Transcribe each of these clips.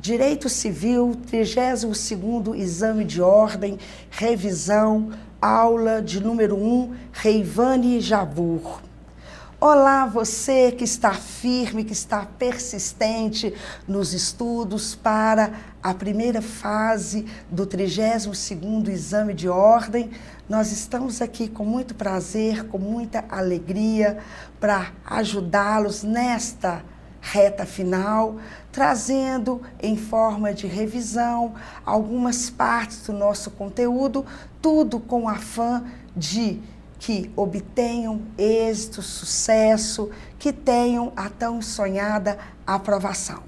Direito Civil, 32º Exame de Ordem, revisão, aula de número 1, Reivane Jabbour. Olá, você que está firme, que está persistente nos estudos para a primeira fase do 32º Exame de Ordem. Nós estamos aqui com muito prazer, com muita alegria para ajudá-los nesta reta final, trazendo em forma de revisão algumas partes do nosso conteúdo, tudo com o afã de que obtenham êxito, sucesso, que tenham a tão sonhada aprovação.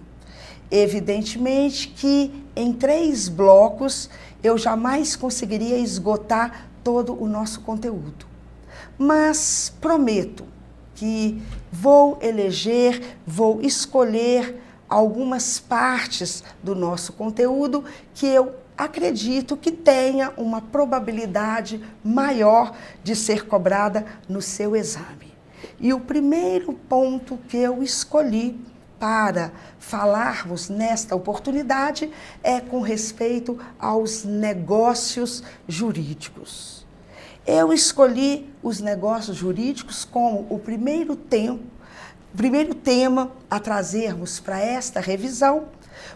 Evidentemente que em 3 blocos eu jamais conseguiria esgotar todo o nosso conteúdo, mas prometo que vou escolher algumas partes do nosso conteúdo que eu acredito que tenha uma probabilidade maior de ser cobrada no seu exame. E o primeiro ponto que eu escolhi para falarmos nesta oportunidade é com respeito aos negócios jurídicos. Eu escolhi os negócios jurídicos como o primeiro tema a trazermos para esta revisão,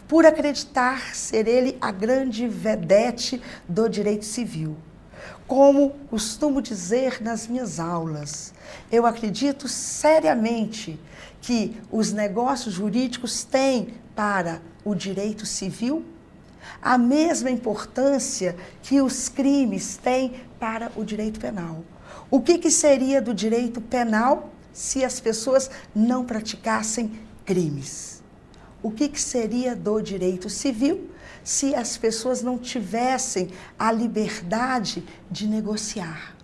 por acreditar ser ele a grande vedete do direito civil. Como costumo dizer nas minhas aulas, eu acredito seriamente que os negócios jurídicos têm para o direito civil a mesma importância que os crimes têm para o direito penal. O que seria do direito penal se as pessoas não praticassem crimes? O que seria do direito civil se as pessoas não tivessem a liberdade de negociar?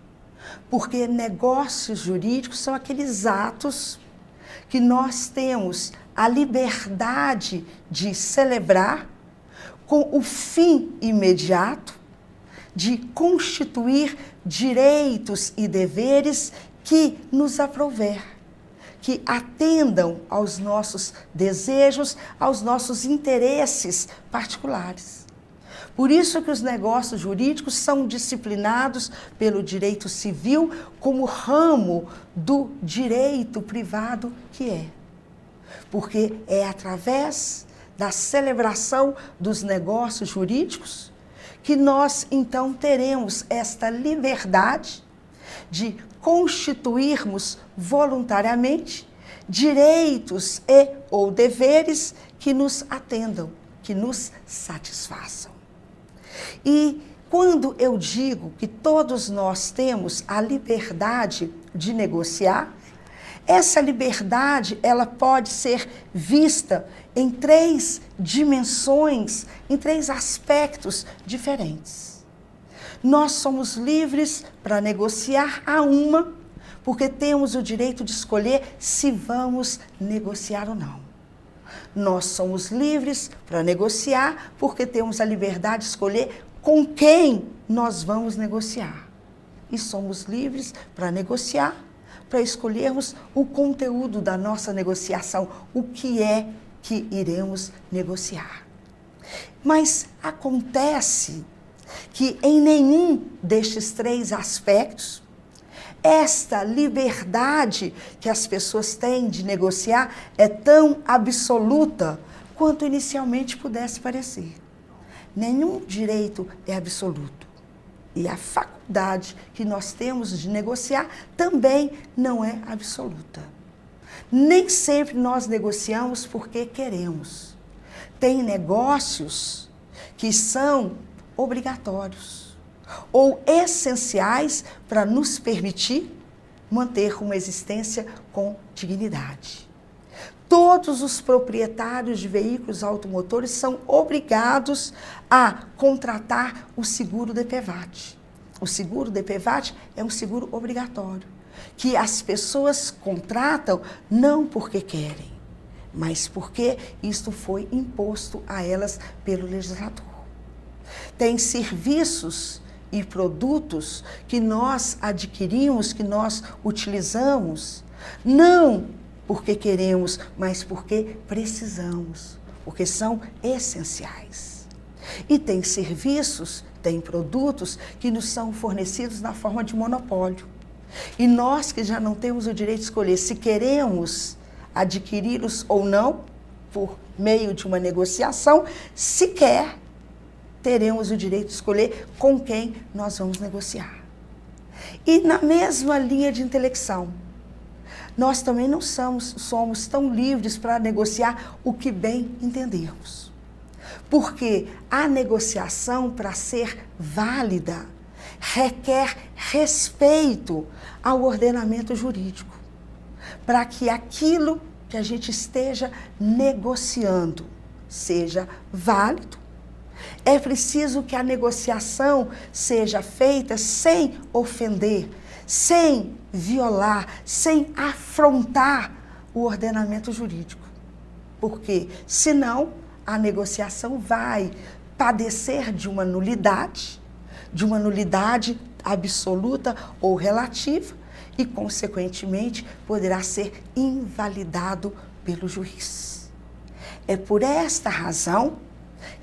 Porque negócios jurídicos são aqueles atos que nós temos a liberdade de celebrar com o fim imediato de constituir direitos e deveres que nos aprouver, que atendam aos nossos desejos, aos nossos interesses particulares. Por isso que os negócios jurídicos são disciplinados pelo direito civil como ramo do direito privado que é. Porque é através da celebração dos negócios jurídicos que nós, então, teremos esta liberdade de constituirmos voluntariamente direitos e ou deveres que nos atendam, que nos satisfaçam. E quando eu digo que todos nós temos a liberdade de negociar, essa liberdade ela pode ser vista em 3 dimensões, em 3 aspectos diferentes. Nós somos livres para negociar a uma, porque temos o direito de escolher se vamos negociar ou não. Nós somos livres para negociar, porque temos a liberdade de escolher com quem nós vamos negociar. E somos livres para negociar, para escolhermos o conteúdo da nossa negociação, o que é que iremos negociar. Mas acontece que em nenhum destes 3 aspectos, esta liberdade que as pessoas têm de negociar é tão absoluta quanto inicialmente pudesse parecer. Nenhum direito é absoluto. E a faculdade que nós temos de negociar também não é absoluta. Nem sempre nós negociamos porque queremos. Tem negócios que são obrigatórios ou essenciais para nos permitir manter uma existência com dignidade. Todos os proprietários de veículos automotores são obrigados a contratar o seguro DPVAT. O seguro DPVAT é um seguro obrigatório, que as pessoas contratam não porque querem, mas porque isto foi imposto a elas pelo legislador. Tem serviços e produtos que nós adquirimos, que nós utilizamos, não porque queremos, mas porque precisamos. porque são essenciais. E tem serviços, tem produtos que nos são fornecidos na forma de monopólio. E nós que já não temos o direito de escolher se queremos adquiri-los ou não, por meio de uma negociação, sequer teremos o direito de escolher com quem nós vamos negociar. E na mesma linha de intelecção, nós também não somos tão livres para negociar o que bem entendermos. Porque a negociação, para ser válida, requer respeito ao ordenamento jurídico, para que aquilo que a gente esteja negociando seja válido. É preciso que a negociação seja feita sem ofender, sem violar, sem afrontar o ordenamento jurídico. Porque, senão, a negociação vai padecer de uma nulidade absoluta ou relativa e, consequentemente, poderá ser invalidado pelo juiz. É por esta razão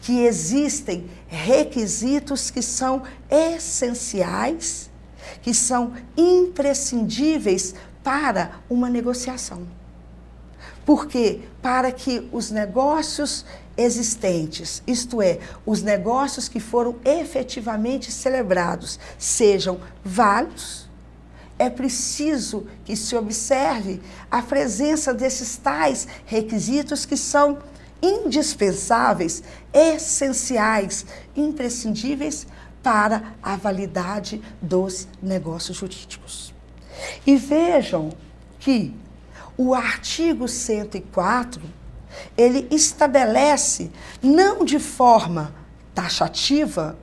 que existem requisitos que são essenciais, que são imprescindíveis para uma negociação. Porque para que os negócios existentes, isto é, os negócios que foram efetivamente celebrados, sejam válidos, é preciso que se observe a presença desses tais requisitos que são indispensáveis, essenciais, imprescindíveis para a validade dos negócios jurídicos. E vejam que o artigo 104, ele estabelece, não de forma taxativa,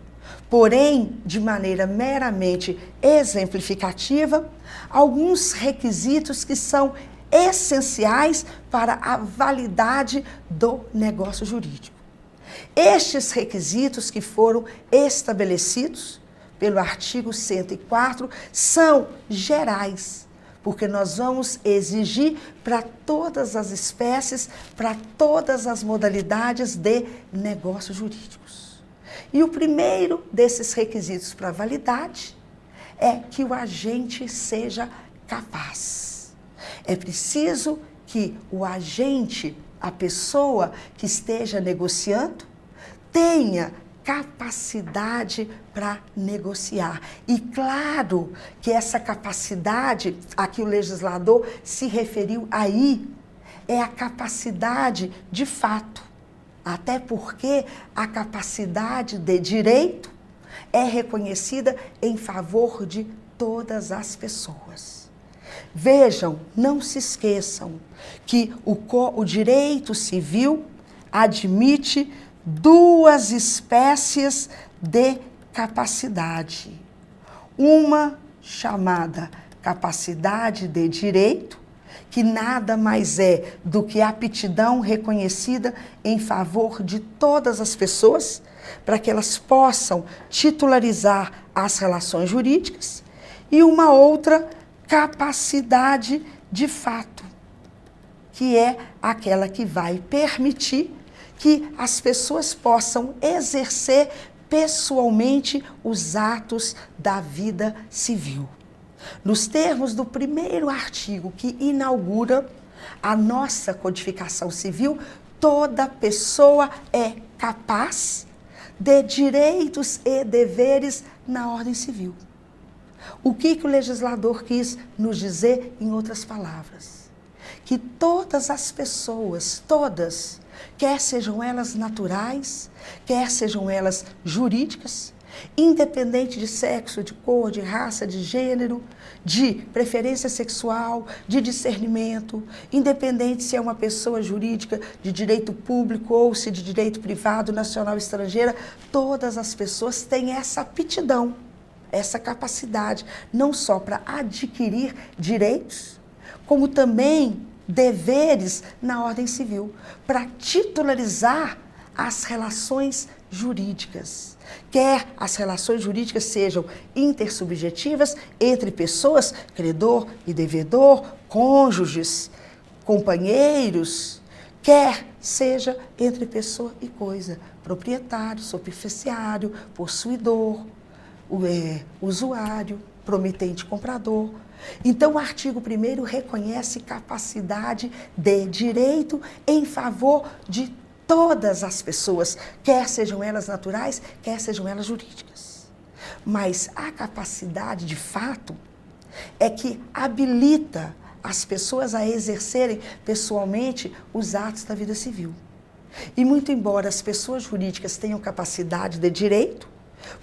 porém de maneira meramente exemplificativa, alguns requisitos que são essenciais para a validade do negócio jurídico. Estes requisitos que foram estabelecidos pelo artigo 104 são gerais, porque nós vamos exigir para todas as espécies, para todas as modalidades de negócios jurídicos. E o primeiro desses requisitos para validade é que o agente seja capaz. É preciso que o agente, a pessoa que esteja negociando, tenha capacidade para negociar. E claro que essa capacidade, a que o legislador se referiu aí, é a capacidade de fato. Até porque a capacidade de direito é reconhecida em favor de todas as pessoas. Vejam, não se esqueçam que o direito civil admite duas espécies de capacidade. Uma chamada capacidade de direito, que nada mais é do que a aptidão reconhecida em favor de todas as pessoas, para que elas possam titularizar as relações jurídicas, e uma outra capacidade de fato, que é aquela que vai permitir que as pessoas possam exercer pessoalmente os atos da vida civil. Nos termos do primeiro artigo que inaugura a nossa codificação civil, toda pessoa é capaz de direitos e deveres na ordem civil. O que o legislador quis nos dizer em outras palavras? Que todas as pessoas, todas, quer sejam elas naturais, quer sejam elas jurídicas, independente de sexo, de cor, de raça, de gênero, de preferência sexual, de discernimento, independente se é uma pessoa jurídica de direito público ou se de direito privado, nacional, estrangeira, todas as pessoas têm essa aptidão, essa capacidade, não só para adquirir direitos, como também deveres na ordem civil, para titularizar as relações jurídicas. Quer as relações jurídicas sejam intersubjetivas entre pessoas, credor e devedor, cônjuges, companheiros, quer seja entre pessoa e coisa, proprietário, superficiário, possuidor, usuário, promitente comprador. Então, o artigo 1º reconhece capacidade de direito em favor de todas as pessoas, quer sejam elas naturais, quer sejam elas jurídicas. Mas a capacidade de fato é que habilita as pessoas a exercerem pessoalmente os atos da vida civil. E muito embora as pessoas jurídicas tenham capacidade de direito,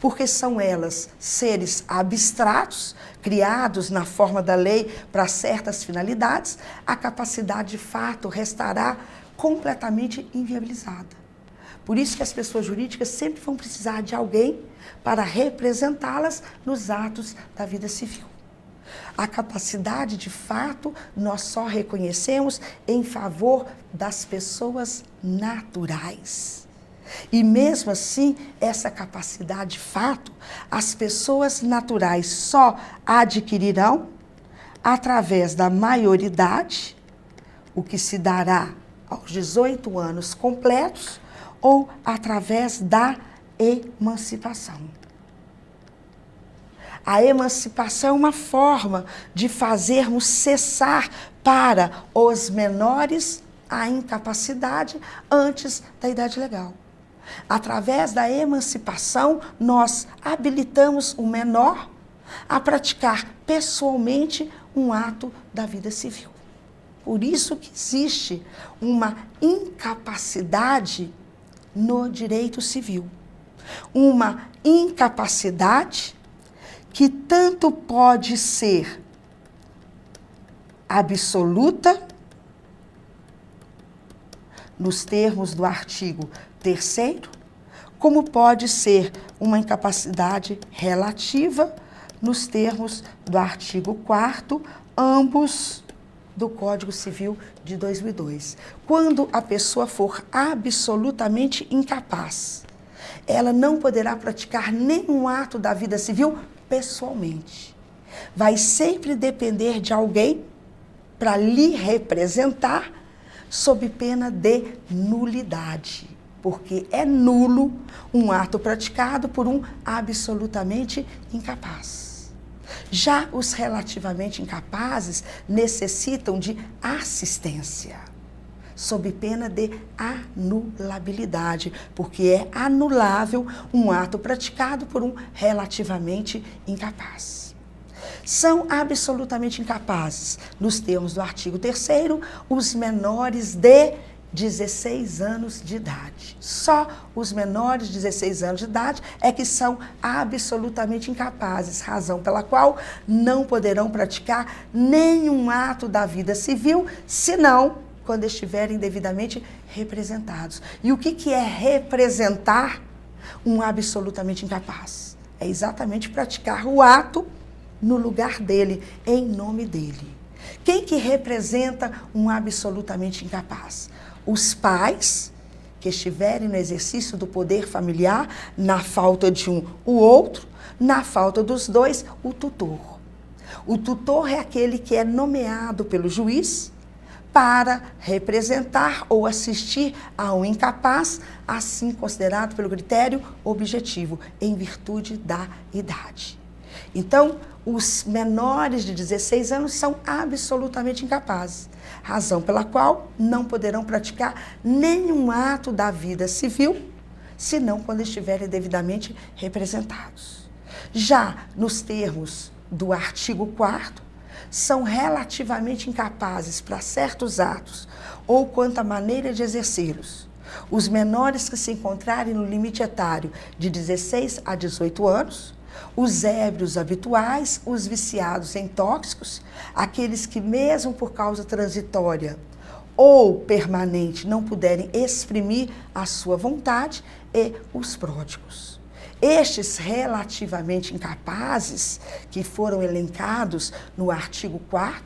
porque são elas seres abstratos, criados na forma da lei para certas finalidades, a capacidade de fato restará completamente inviabilizada. Por isso que as pessoas jurídicas sempre vão precisar de alguém para representá-las nos atos da vida civil. A capacidade, de fato, nós só reconhecemos em favor das pessoas naturais. E mesmo assim, essa capacidade, de fato, as pessoas naturais só adquirirão através da maioridade, o que se dará aos 18 anos completos, ou através da emancipação. A emancipação é uma forma de fazermos cessar para os menores a incapacidade antes da idade legal. Através da emancipação, nós habilitamos o menor a praticar pessoalmente um ato da vida civil. Por isso que existe uma incapacidade no direito civil. Uma incapacidade que tanto pode ser absoluta, nos termos do artigo 3º, como pode ser uma incapacidade relativa, nos termos do artigo 4º, ambos do Código Civil de 2002. Quando a pessoa for absolutamente incapaz, ela não poderá praticar nenhum ato da vida civil pessoalmente. Vai sempre depender de alguém para lhe representar sob pena de nulidade, porque é nulo um ato praticado por um absolutamente incapaz. Já os relativamente incapazes necessitam de assistência, sob pena de anulabilidade, porque é anulável um ato praticado por um relativamente incapaz. São absolutamente incapazes, nos termos do artigo 3º, os menores de 16 anos de idade. Só os menores de 16 anos de idade é que são absolutamente incapazes, razão pela qual não poderão praticar nenhum ato da vida civil, senão quando estiverem devidamente representados. E o que é representar um absolutamente incapaz? É exatamente praticar o ato no lugar dele, em nome dele. Quem que representa um absolutamente incapaz? Os pais que estiverem no exercício do poder familiar, na falta de um, o outro, na falta dos dois, o tutor. O tutor é aquele que é nomeado pelo juiz para representar ou assistir a um incapaz, assim considerado pelo critério objetivo, em virtude da idade. Então, os menores de 16 anos são absolutamente incapazes, razão pela qual não poderão praticar nenhum ato da vida civil, senão quando estiverem devidamente representados. Já nos termos do artigo 4º, são relativamente incapazes para certos atos ou quanto à maneira de exercê-los os menores que se encontrarem no limite etário de 16 a 18 anos, os ébrios habituais, os viciados em tóxicos, aqueles que mesmo por causa transitória ou permanente não puderem exprimir a sua vontade, e os pródigos. Estes relativamente incapazes, que foram elencados no artigo 4º,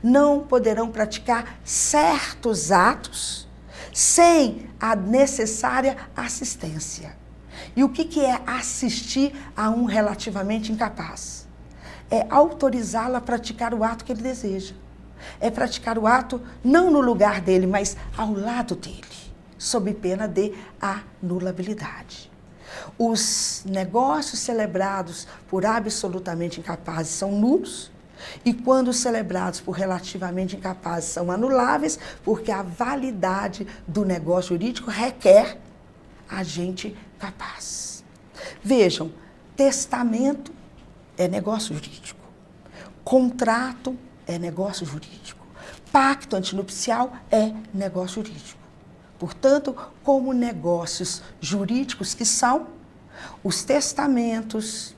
não poderão praticar certos atos sem a necessária assistência. E o que é assistir a um relativamente incapaz? É autorizá-lo a praticar o ato que ele deseja. é praticar o ato não no lugar dele, mas ao lado dele, sob pena de anulabilidade. Os negócios celebrados por absolutamente incapazes são nulos, e quando celebrados por relativamente incapazes são anuláveis, porque a validade do negócio jurídico requer agente capaz. Vejam, testamento é negócio jurídico, contrato é negócio jurídico, pacto antinupcial é negócio jurídico. Portanto, como negócios jurídicos que são, os testamentos,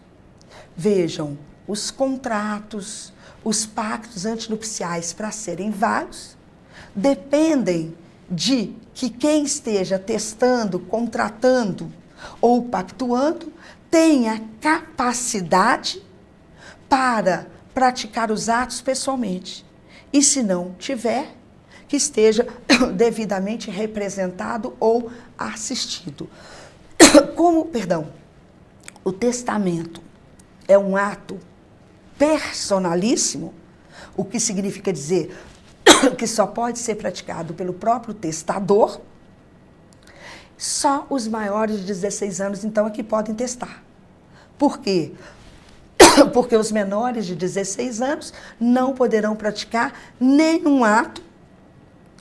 vejam, os contratos, os pactos antinupciais, para serem válidos, dependem de que quem esteja testando, contratando ou pactuando tenha capacidade para praticar os atos pessoalmente. E se não tiver, que esteja devidamente representado ou assistido. O testamento é um ato personalíssimo, o que significa dizer que só pode ser praticado pelo próprio testador. Só os maiores de 16 anos, então, é que podem testar. Por quê? Porque os menores de 16 anos não poderão praticar nenhum ato,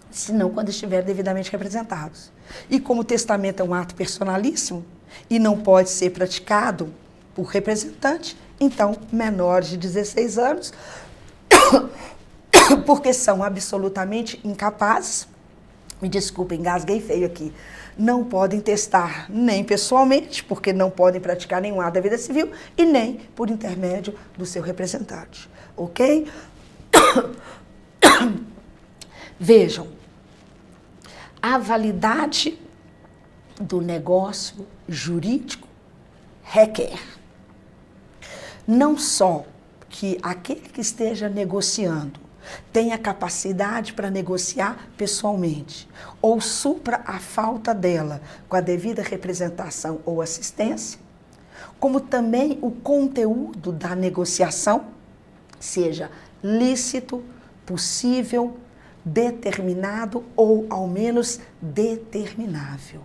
senão quando estiverem devidamente representados. E como o testamento é um ato personalíssimo e não pode ser praticado por representante, então, menores de 16 anos, porque são absolutamente incapazes, me desculpem, engasguei feio aqui, não podem testar nem pessoalmente, porque não podem praticar nenhum ato da vida civil, e nem por intermédio do seu representante, ok? Vejam, a validade do negócio jurídico requer não só que aquele que esteja negociando tenha capacidade para negociar pessoalmente ou supra a falta dela com a devida representação ou assistência, como também o conteúdo da negociação seja lícito, possível, determinado ou, ao menos, determinável.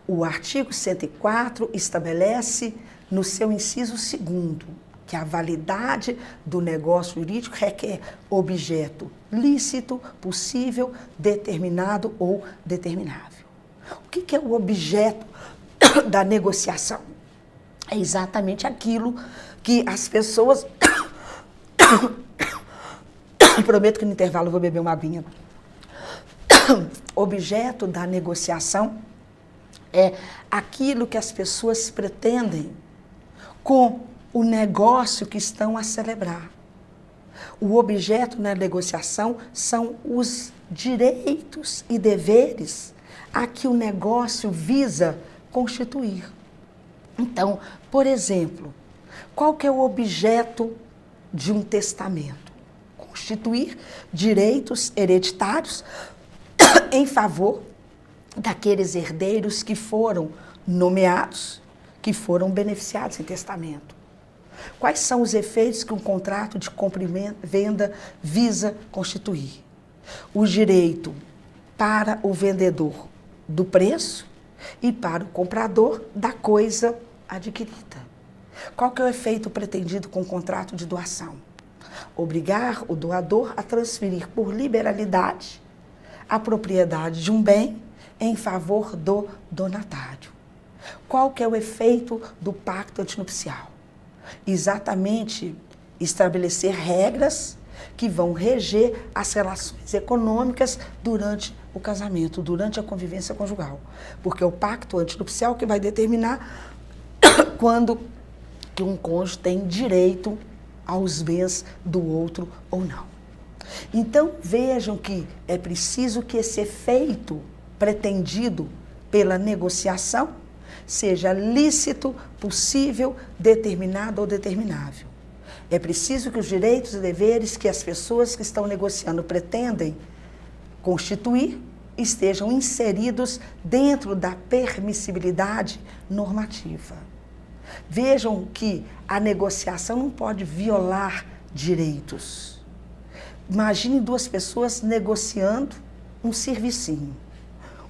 O artigo 104 estabelece, no seu inciso 2º, que a validade do negócio jurídico requer objeto lícito, possível, determinado ou determinável. O que é o objeto da negociação? É exatamente aquilo que as pessoas... Prometo que no intervalo eu vou beber uma aguinha. Objeto da negociação é aquilo que as pessoas pretendem com o negócio que estão a celebrar. O objeto na negociação são os direitos e deveres a que o negócio visa constituir. Então, por exemplo, qual que é o objeto de um testamento? Constituir direitos hereditários em favor daqueles herdeiros que foram nomeados, que foram beneficiados em testamento. Quais são os efeitos que um contrato de compra e venda visa constituir? O direito para o vendedor do preço e para o comprador da coisa adquirida. Qual que é o efeito pretendido com o contrato de doação? Obrigar o doador a transferir por liberalidade a propriedade de um bem em favor do donatário. Qual que é o efeito do pacto antinupcial? Exatamente estabelecer regras que vão reger as relações econômicas durante o casamento, durante a convivência conjugal. Porque é o pacto antinupcial que vai determinar quando que um cônjuge tem direito aos bens do outro ou não. Então, vejam que é preciso que esse efeito pretendido pela negociação seja lícito, possível, determinado ou determinável. É preciso que os direitos e deveres que as pessoas que estão negociando pretendem constituir estejam inseridos dentro da permissibilidade normativa. Vejam que a negociação não pode violar direitos. Imagine duas pessoas negociando um servicinho.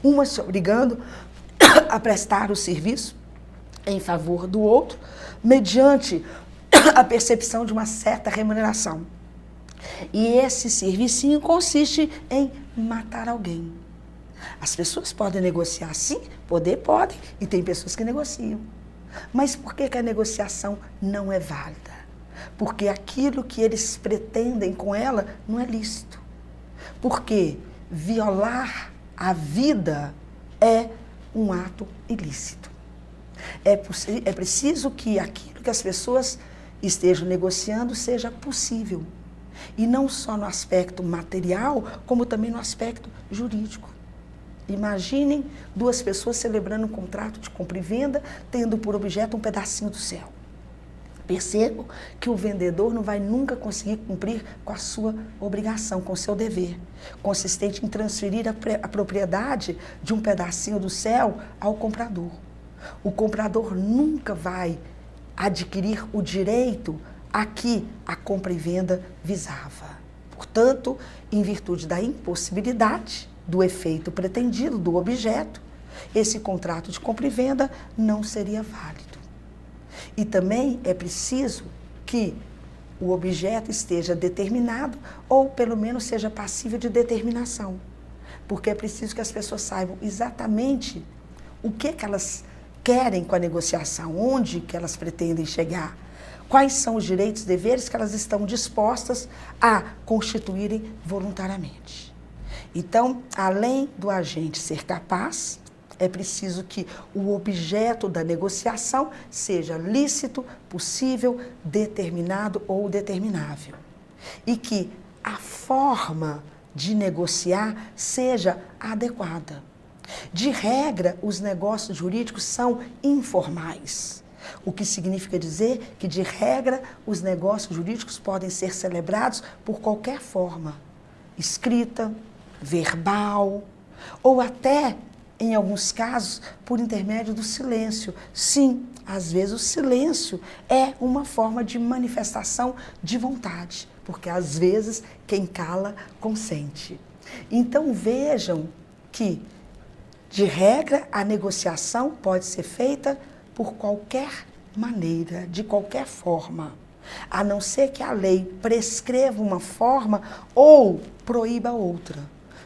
Uma se obrigando a prestar o serviço em favor do outro, mediante a percepção de uma certa remuneração. E esse servicinho consiste em matar alguém. As pessoas podem negociar sim, podem, e tem pessoas que negociam. Mas por que a negociação não é válida? Porque aquilo que eles pretendem com ela não é lícito. Porque violar a vida é um ato ilícito. É preciso que aquilo que as pessoas estejam negociando seja possível. E não só no aspecto material, como também no aspecto jurídico. Imaginem duas pessoas celebrando um contrato de compra e venda, tendo por objeto um pedacinho do céu. Percebo que o vendedor não vai nunca conseguir cumprir com a sua obrigação, com o seu dever, consistente em transferir a propriedade de um pedacinho do céu ao comprador. O comprador nunca vai adquirir o direito a que a compra e venda visava. Portanto, em virtude da impossibilidade do efeito pretendido do objeto, esse contrato de compra e venda não seria válido. E também é preciso que o objeto esteja determinado ou pelo menos seja passível de determinação, porque é preciso que as pessoas saibam exatamente o que elas querem com a negociação, onde que elas pretendem chegar, quais são os direitos e deveres que elas estão dispostas a constituírem voluntariamente. Então, além do agente ser capaz, é preciso que o objeto da negociação seja lícito, possível, determinado ou determinável. E que a forma de negociar seja adequada. De regra, os negócios jurídicos são informais, o que significa dizer que, de regra, os negócios jurídicos podem ser celebrados por qualquer forma, escrita, verbal, ou até, em alguns casos, por intermédio do silêncio. Sim, às vezes o silêncio é uma forma de manifestação de vontade, porque às vezes quem cala consente. Então vejam que, de regra, a negociação pode ser feita por qualquer maneira, de qualquer forma, a não ser que a lei prescreva uma forma ou proíba outra.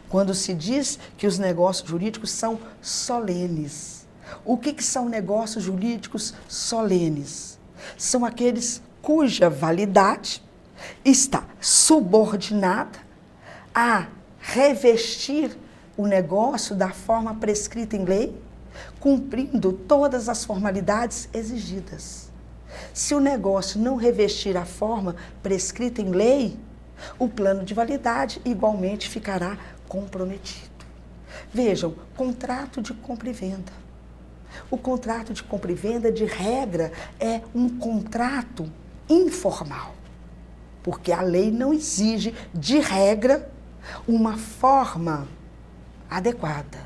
Quando se diz que os negócios jurídicos são solenes. O que são negócios jurídicos solenes? São aqueles cuja validade está subordinada a revestir o negócio da forma prescrita em lei, cumprindo todas as formalidades exigidas. Se o negócio não revestir a forma prescrita em lei, o plano de validade igualmente ficará comprometido. Vejam, contrato de compra e venda. O contrato de compra e venda, de regra, é um contrato informal, porque a lei não exige, de regra, uma forma adequada,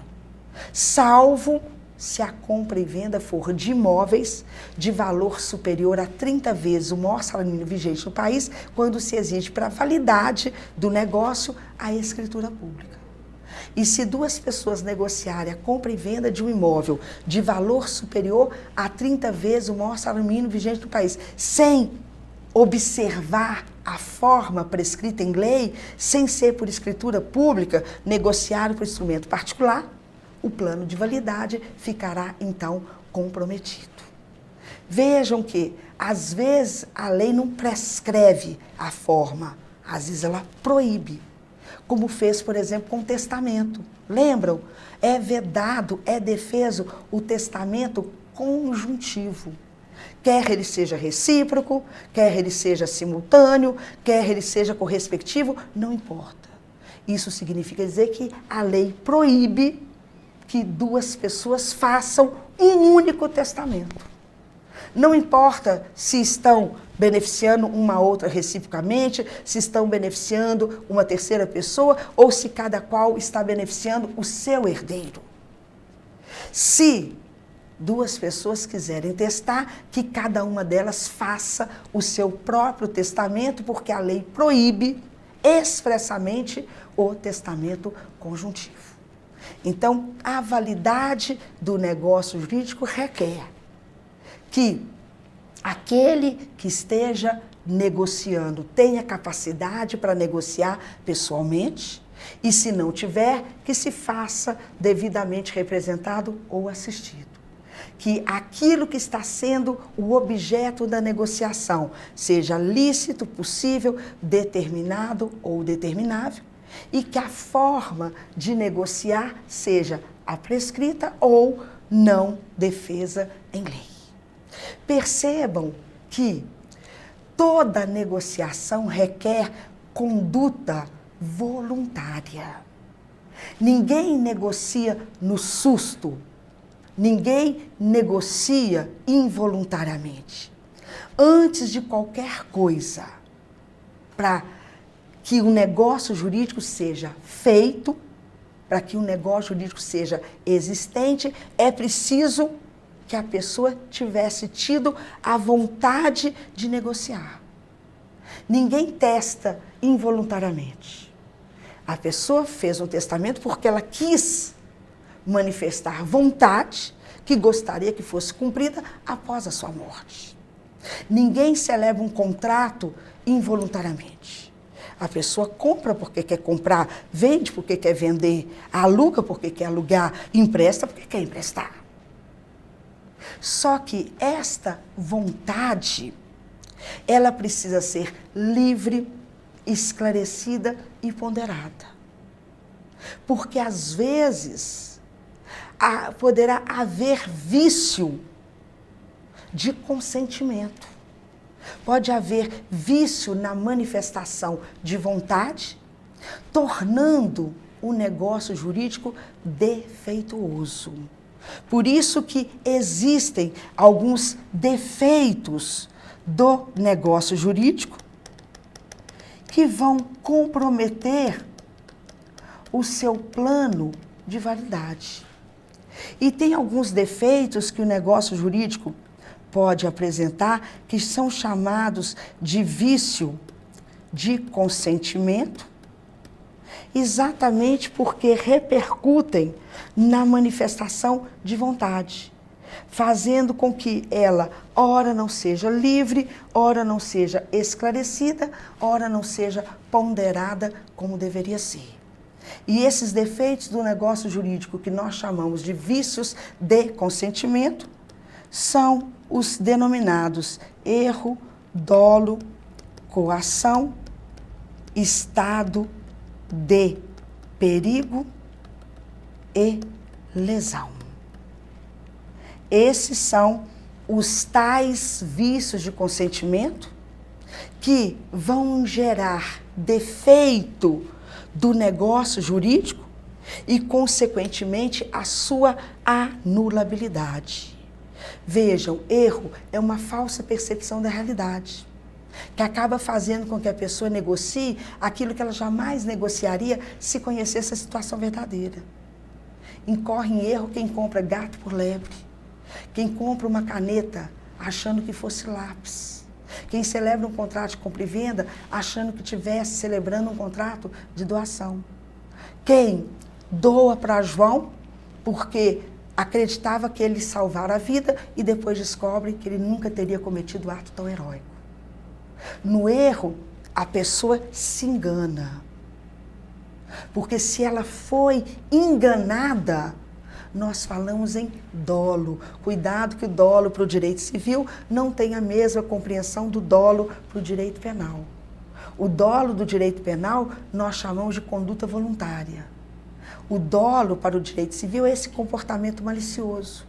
salvo se a compra e venda for de imóveis de valor superior a 30 vezes o maior salário mínimo vigente no país, quando se exige para a validade do negócio a escritura pública. E se duas pessoas negociarem a compra e venda de um imóvel de valor superior a 30 vezes o maior salário mínimo vigente no país, sem observar a forma prescrita em lei, sem ser por escritura pública, negociado por instrumento particular, o plano de validade ficará, então, comprometido. Vejam que, às vezes, a lei não prescreve a forma, às vezes ela proíbe, como fez, por exemplo, com o testamento. Lembram? É vedado, é defeso o testamento conjuntivo. Quer ele seja recíproco, quer ele seja simultâneo, quer ele seja correspectivo, não importa. Isso significa dizer que a lei proíbe que duas pessoas façam um único testamento. Não importa se estão beneficiando uma outra reciprocamente, se estão beneficiando uma terceira pessoa ou se cada qual está beneficiando o seu herdeiro. Se duas pessoas quiserem testar, que cada uma delas faça o seu próprio testamento, porque a lei proíbe expressamente o testamento conjuntivo. Então, a validade do negócio jurídico requer que aquele que esteja negociando tenha capacidade para negociar pessoalmente e, se não tiver, que se faça devidamente representado ou assistido. Que aquilo que está sendo o objeto da negociação seja lícito, possível, determinado ou determinável e que a forma de negociar seja a prescrita ou não defesa em lei. Percebam que toda negociação requer conduta voluntária. Ninguém negocia no susto. Ninguém negocia involuntariamente. Antes de qualquer coisa, para que o negócio jurídico seja feito, para que o negócio jurídico seja existente, é preciso que a pessoa tivesse tido a vontade de negociar. Ninguém testa involuntariamente. A pessoa fez um testamento porque ela quis manifestar vontade que gostaria que fosse cumprida após a sua morte. Ninguém celebra um contrato involuntariamente. A pessoa compra porque quer comprar, vende porque quer vender, aluga porque quer alugar, empresta porque quer emprestar. Só que esta vontade, ela precisa ser livre, esclarecida e ponderada. Porque às vezes poderá haver vício de consentimento. Pode haver vício na manifestação de vontade, tornando o negócio jurídico defeituoso. Por isso que existem alguns defeitos do negócio jurídico que vão comprometer o seu plano de validade. E tem alguns defeitos que o negócio jurídico pode apresentar que são chamados de vício de consentimento, exatamente porque repercutem na manifestação de vontade, fazendo com que ela, ora não seja livre, ora não seja esclarecida, ora não seja ponderada como deveria ser. E esses defeitos do negócio jurídico que nós chamamos de vícios de consentimento são os denominados erro, dolo, coação, estado de perigo e lesão. Esses são os tais vícios de consentimento que vão gerar defeito do negócio jurídico e, consequentemente, a sua anulabilidade. Vejam, erro é uma falsa percepção da realidade, que acaba fazendo com que a pessoa negocie aquilo que ela jamais negociaria se conhecesse a situação verdadeira. Incorre em erro quem compra gato por lebre, quem compra uma caneta achando que fosse lápis, quem celebra um contrato de compra e venda achando que estivesse celebrando um contrato de doação, quem doa para João porque acreditava que ele salvara a vida e depois descobre que ele nunca teria cometido um ato tão heróico. No erro, a pessoa se engana. Porque se ela foi enganada, nós falamos em dolo. Cuidado que o dolo para o direito civil não tem a mesma compreensão do dolo para o direito penal. O dolo do direito penal nós chamamos de conduta voluntária. O dolo para o direito civil é esse comportamento malicioso,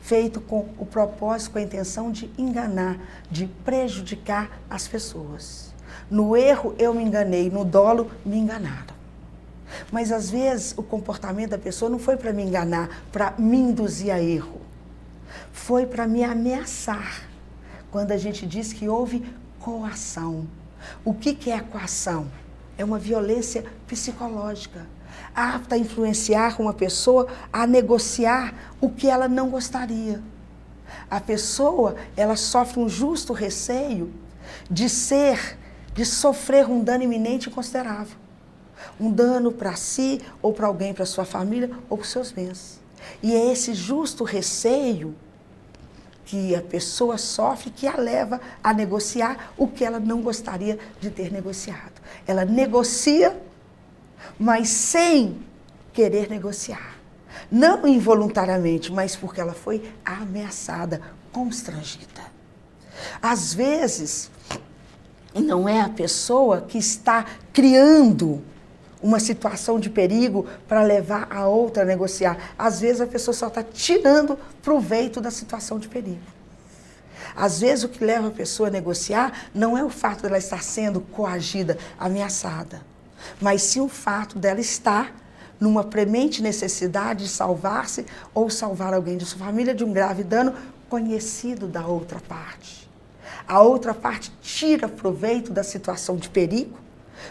feito com o propósito, com a intenção de enganar, de prejudicar as pessoas. No erro eu me enganei, no dolo me enganaram. Mas às vezes o comportamento da pessoa não foi para me enganar, para me induzir a erro. Foi para me ameaçar. Quando a gente diz que houve coação. O que é a coação? É uma violência psicológica, apta a influenciar uma pessoa a negociar o que ela não gostaria. A pessoa, ela sofre um justo receio de ser de sofrer um dano iminente e considerável. Um dano para si, ou para alguém, para sua família, ou para os seus bens. E é esse justo receio que a pessoa sofre que a leva a negociar o que ela não gostaria de ter negociado. Ela negocia, mas sem querer negociar. Não involuntariamente, mas porque ela foi ameaçada, constrangida. Às vezes, não é a pessoa que está criando uma situação de perigo para levar a outra a negociar. Às vezes a pessoa só está tirando proveito da situação de perigo. Às vezes o que leva a pessoa a negociar não é o fato dela estar sendo coagida, ameaçada, mas sim o fato dela estar numa premente necessidade de salvar-se ou salvar alguém de sua família de um grave dano conhecido da outra parte. A outra parte tira proveito da situação de perigo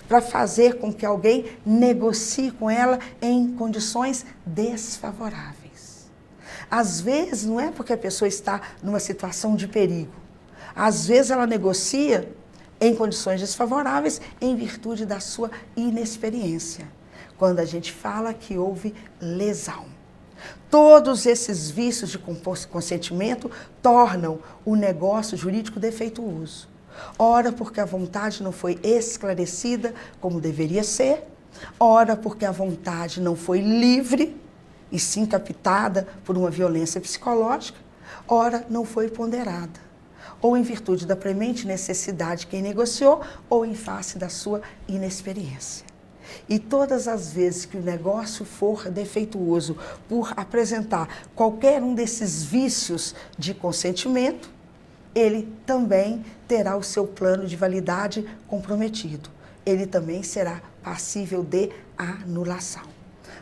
para fazer com que alguém negocie com ela em condições desfavoráveis. Às vezes, não é porque a pessoa está numa situação de perigo. Às vezes, ela negocia em condições desfavoráveis em virtude da sua inexperiência. Quando a gente fala que houve lesão. Todos esses vícios de consentimento tornam o negócio jurídico defeituoso. Ora porque a vontade não foi esclarecida como deveria ser, ora porque a vontade não foi livre e sim captada por uma violência psicológica, ora não foi ponderada, ou em virtude da premente necessidade de quem negociou, ou em face da sua inexperiência. E todas as vezes que o negócio for defeituoso por apresentar qualquer um desses vícios de consentimento, ele também terá o seu plano de validade comprometido. Ele também será passível de anulação.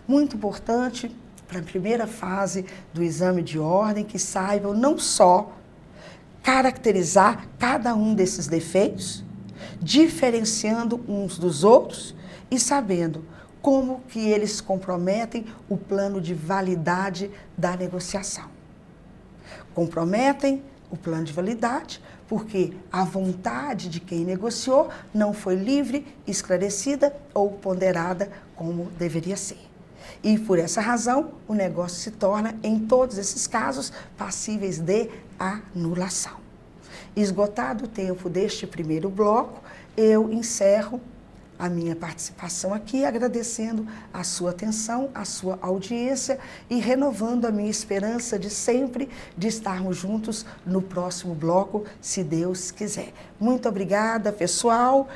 Muito importante para a primeira fase do exame de ordem que saibam não só caracterizar cada um desses defeitos, diferenciando uns dos outros e sabendo como que eles comprometem o plano de validade da negociação. Comprometem o plano de validade porque a vontade de quem negociou não foi livre, esclarecida ou ponderada como deveria ser. E por essa razão, o negócio se torna, em todos esses casos, passíveis de anulação. Esgotado o tempo deste primeiro bloco, eu encerro a minha participação aqui, agradecendo a sua atenção, a sua audiência e renovando a minha esperança de sempre de estarmos juntos no próximo bloco, se Deus quiser. Muito obrigada, pessoal.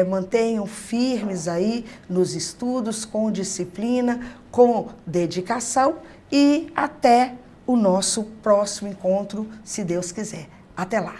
Mantenham firmes aí nos estudos, com disciplina, com dedicação e até o nosso próximo encontro, se Deus quiser. Até lá!